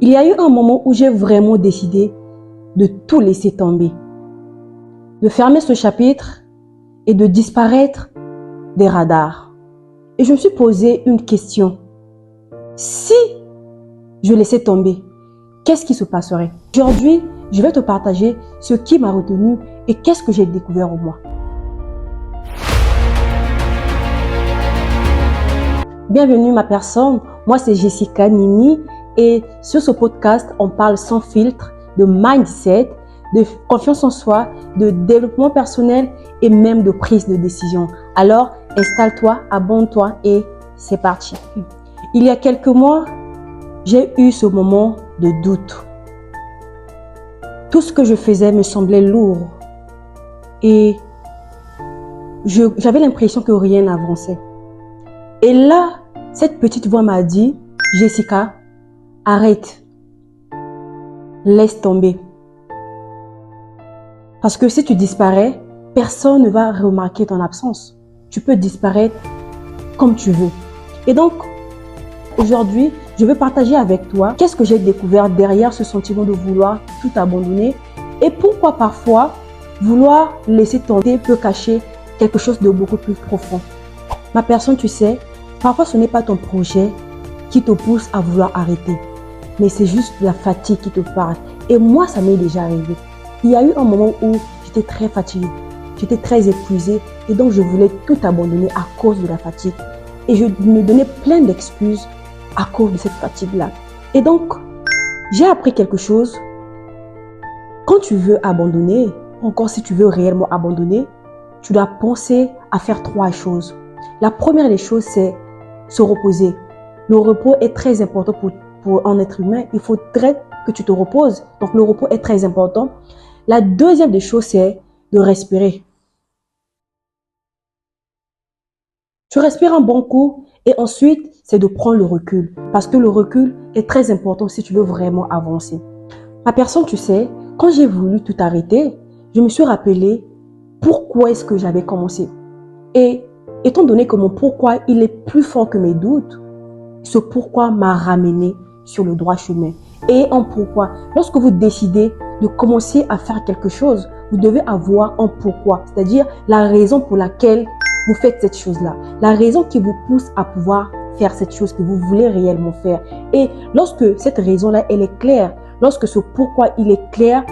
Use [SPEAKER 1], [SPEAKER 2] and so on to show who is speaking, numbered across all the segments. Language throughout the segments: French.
[SPEAKER 1] Il y a eu un moment où j'ai vraiment décidé de tout laisser tomber, de fermer ce chapitre et de disparaître des radars. Et je me suis posé une question. Si je laissais tomber, qu'est-ce qui se passerait? Aujourd'hui, je vais te partager ce qui m'a retenu et qu'est-ce que j'ai découvert en moi. Bienvenue ma personne, moi c'est Jessica Nini et sur ce podcast, on parle sans filtre de mindset, de confiance en soi, de développement personnel et même de prise de décision. Alors, installe-toi, abonne-toi et c'est parti. Il y a quelques mois, j'ai eu ce moment de doute. Tout ce que je faisais me semblait lourd et j'avais l'impression que rien n'avançait. Et là, cette petite voix m'a dit, Jessica, arrête, laisse tomber. Parce que si tu disparais, personne ne va remarquer ton absence. Tu peux disparaître comme tu veux. Et donc, aujourd'hui, je veux partager avec toi qu'est-ce que j'ai découvert derrière ce sentiment de vouloir tout abandonner et pourquoi parfois vouloir laisser tomber peut cacher quelque chose de beaucoup plus profond. Ma personne, tu sais, parfois ce n'est pas ton projet qui te pousse à vouloir arrêter, mais c'est juste la fatigue qui te parle. Et moi, ça m'est déjà arrivé. Il y a eu un moment où j'étais très fatiguée, j'étais très épuisée et donc je voulais tout abandonner à cause de la fatigue. Et je me donnais plein d'excuses à cause de cette fatigue-là. Et donc, j'ai appris quelque chose. Quand tu veux abandonner, encore si tu veux réellement abandonner, tu dois penser à faire trois choses. La première des choses, c'est se reposer. Le repos est très important pour un être humain. Il faudrait que tu te reposes. Donc, le repos est très important. La deuxième des choses, c'est de respirer. Tu respires un bon coup et ensuite, c'est de prendre le recul. Parce que le recul est très important si tu veux vraiment avancer. Ma personne, tu sais, quand j'ai voulu tout arrêter, je me suis rappelé pourquoi est-ce que j'avais commencé. Et étant donné que mon pourquoi, il est plus fort que mes doutes, ce pourquoi m'a ramené sur le droit chemin. Et un pourquoi, lorsque vous décidez de commencer à faire quelque chose, vous devez avoir un pourquoi, c'est-à-dire la raison pour laquelle vous faites cette chose-là, la raison qui vous pousse à pouvoir faire cette chose que vous voulez réellement faire. Et lorsque cette raison-là, elle est claire, lorsque ce pourquoi il est clair,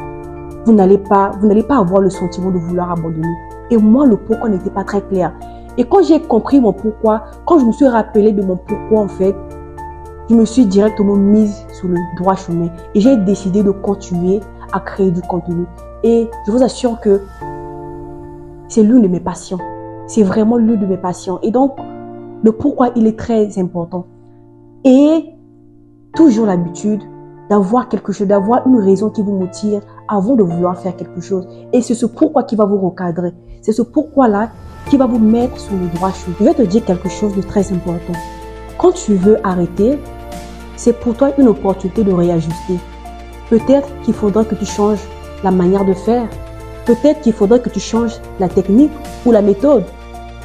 [SPEAKER 1] vous n'allez pas avoir le sentiment de vouloir abandonner. Et moi, le pourquoi n'était pas très clair. Et quand j'ai compris mon pourquoi, quand je me suis rappelé de mon pourquoi en fait, je me suis directement mise sur le droit chemin. Et j'ai décidé de continuer à créer du contenu. Et je vous assure que c'est l'une de mes passions. C'est vraiment l'une de mes passions. Et donc, le pourquoi, il est très important. Et toujours l'habitude d'avoir quelque chose, d'avoir une raison qui vous motive avant de vouloir faire quelque chose. Et c'est ce pourquoi qui va vous recadrer. C'est ce pourquoi-là qui va vous mettre sur le droit chemin. Je vais te dire quelque chose de très important. Quand tu veux arrêter, c'est pour toi une opportunité de réajuster. Peut-être qu'il faudra que tu changes la manière de faire. Peut-être qu'il faudra que tu changes la technique ou la méthode.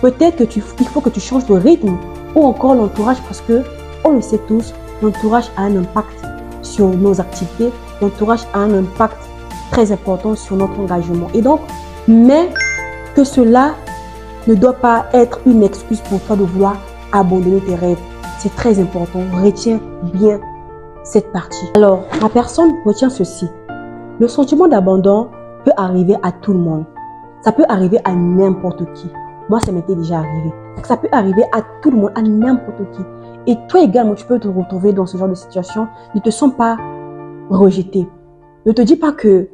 [SPEAKER 1] Peut-être qu'il faut que tu changes le rythme ou encore l'entourage parce que, on le sait tous, l'entourage a un impact sur nos activités. L'entourage a un impact très important sur notre engagement. Et donc, mais que cela ne doit pas être une excuse pour toi de vouloir abandonner tes rêves. C'est très important. Retiens bien cette partie. Alors, ma personne retient ceci. Le sentiment d'abandon peut arriver à tout le monde. Ça peut arriver à n'importe qui. Moi, ça m'était déjà arrivé. Donc, ça peut arriver à tout le monde, à n'importe qui. Et toi également, tu peux te retrouver dans ce genre de situation. Ne te sens pas rejeté. Ne te dis pas que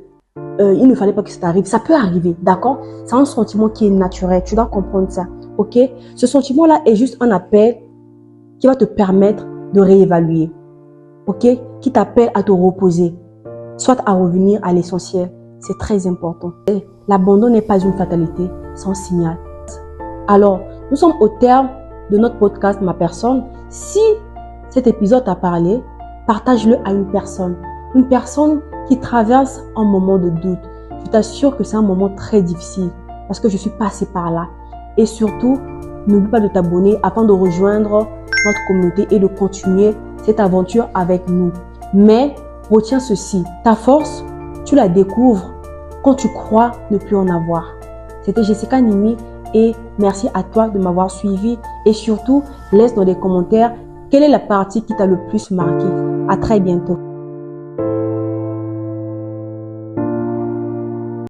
[SPEAKER 1] il ne fallait pas que ça t'arrive. Ça peut arriver, d'accord? C'est un sentiment qui est naturel. Tu dois comprendre ça, ok? Ce sentiment-là est juste un appel qui va te permettre de réévaluer, ok? Qui t'appelle à te reposer, soit à revenir à l'essentiel. C'est très important. L'abandon n'est pas une fatalité, c'est un signal. Alors, nous sommes au terme de notre podcast, ma personne. Si cet épisode t'a parlé, partage-le à une personne qui traverse un moment de doute. Je t'assure que c'est un moment très difficile parce que je suis passée par là. Et surtout, n'oublie pas de t'abonner afin de rejoindre notre communauté et de continuer cette aventure avec nous. Mais retiens ceci, ta force, tu la découvres quand tu crois ne plus en avoir. C'était Jessica Nimi et merci à toi de m'avoir suivi. Et surtout, laisse dans les commentaires quelle est la partie qui t'a le plus marqué. À très bientôt.